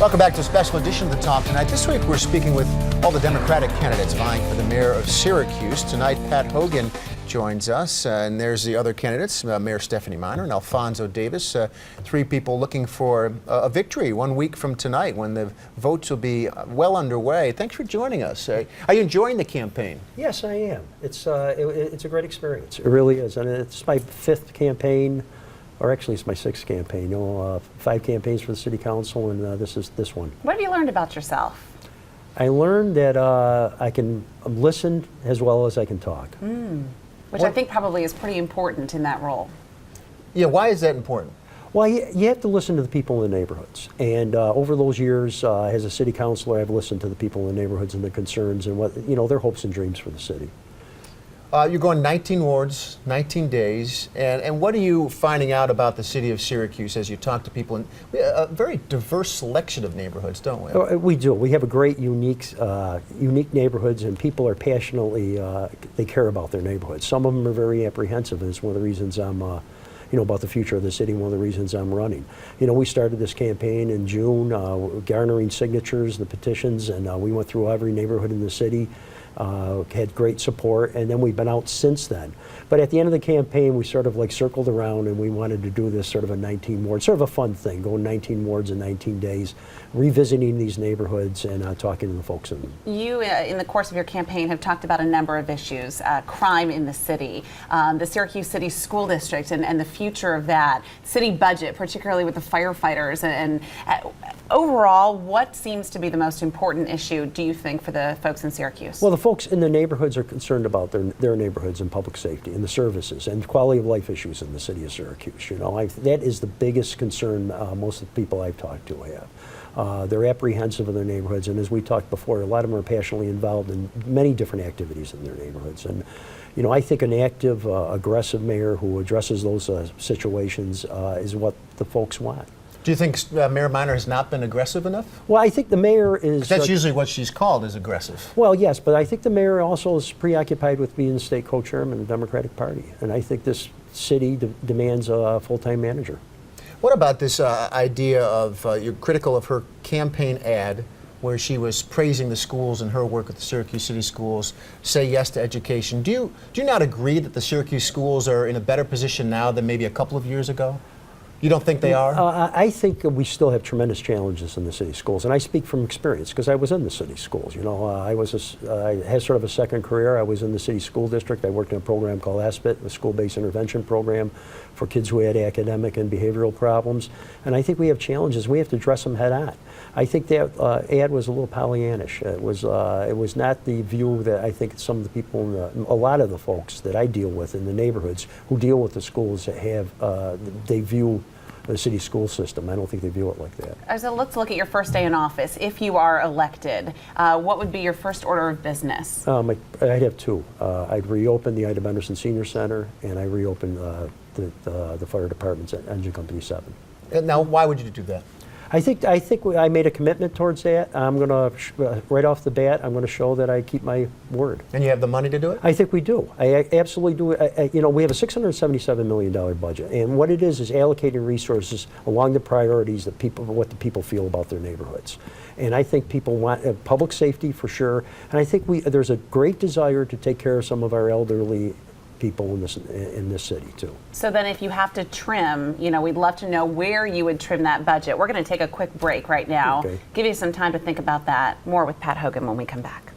Welcome back to a special edition of The Talk tonight. This week we're speaking with all the Democratic candidates vying for the mayor of Syracuse. Tonight Pat Hogan joins us, and there's the other candidates, Mayor Stephanie Miner and Alfonso Davis. Three people looking for a victory 1 week from tonight when the votes will be well underway. Thanks for joining us. Are you enjoying the campaign? Yes, I am. It's a great experience. It really is, and it's my fifth campaign. Or actually, it's my sixth campaign. 5 campaigns for the city council, and this is this one. What have you learned about yourself? I learned that I can listen as well as I can talk. Which I think probably is pretty important in that role. Yeah, why is that important? Well, you have to listen to the people in the neighborhoods. And over those years, as a city councilor, I've listened to the people in the neighborhoods and the concerns and what their hopes and dreams for the city. You're going 19 wards, 19 days, and what are you finding out about the city of Syracuse as you talk to people? We have a very diverse selection of neighborhoods, don't we? We do. We have a great, unique neighborhoods, and people are passionately, they care about their neighborhoods. Some of them are very apprehensive, and it's one of the reasons I'm, about the future of the city, one of the reasons I'm running. We started this campaign in June, garnering signatures, the petitions, and we went through every neighborhood in the city. Had great support, and then we've been out since then. But at the end of the campaign, we sort of circled around, and we wanted to do this sort of a 19 ward, sort of a fun thing, going 19 wards in 19 days, revisiting these neighborhoods and talking to the folks in them. You, in the course of your campaign, have talked about a number of issues, crime in the city, the Syracuse City School District and the future of that, city budget, particularly with the firefighters, and overall, what seems to be the most important issue, do you think, for the folks in Syracuse? Well, the folks in the neighborhoods are concerned about their neighborhoods and public safety and the services and quality of life issues in the city of Syracuse. That is the biggest concern most of the people I've talked to have. They're apprehensive of their neighborhoods, and as we talked before, a lot of them are passionately involved in many different activities in their neighborhoods. And I think an active, aggressive mayor who addresses those situations is what the folks want. Do you think Mayor Miner has not been aggressive enough? Well, I think the mayor is... That's usually what she's called, is aggressive. Well, yes, but I think the mayor also is preoccupied with being the state co-chairman of the Democratic Party. And I think this city demands a full-time manager. What about this idea of, you're critical of her campaign ad where she was praising the schools and her work at the Syracuse City Schools, say yes to education. Do you not agree that the Syracuse schools are in a better position now than maybe a couple of years ago? You don't think they are? I think we still have tremendous challenges in the city schools, and I speak from experience because I was in the city schools. I had sort of a second career. I was in the city school district. I worked in a program called SBIT, a school-based intervention program for kids who had academic and behavioral problems. And I think we have challenges. We have to address them head on. I think that ad was a little Pollyannish. It was not the view that I think some of the people, a lot of the folks that I deal with in the neighborhoods who deal with the schools that have, they view the city school system. I don't think they view it like that. So let's look at your first day in office. If you are elected, what would be your first order of business? I'd have two. I'd reopen the Ida Benderson Senior Center, and I reopen the fire department's at Engine Company 7. And now, why would you do that? I think I made a commitment towards that. I'm going to, right off the bat, I'm going to show that I keep my word. And you have the money to do it? I think we do. I absolutely do. We have a $677 million budget, and what it is allocating resources along the priorities that what the people feel about their neighborhoods. And I think people want public safety for sure, and I think there's a great desire to take care of some of our elderly people in this city too. So then if you have to trim, we'd love to know where you would trim that budget. We're going to take a quick break right now. Okay. Give you some time to think about that. More with Pat Hogan when we come back.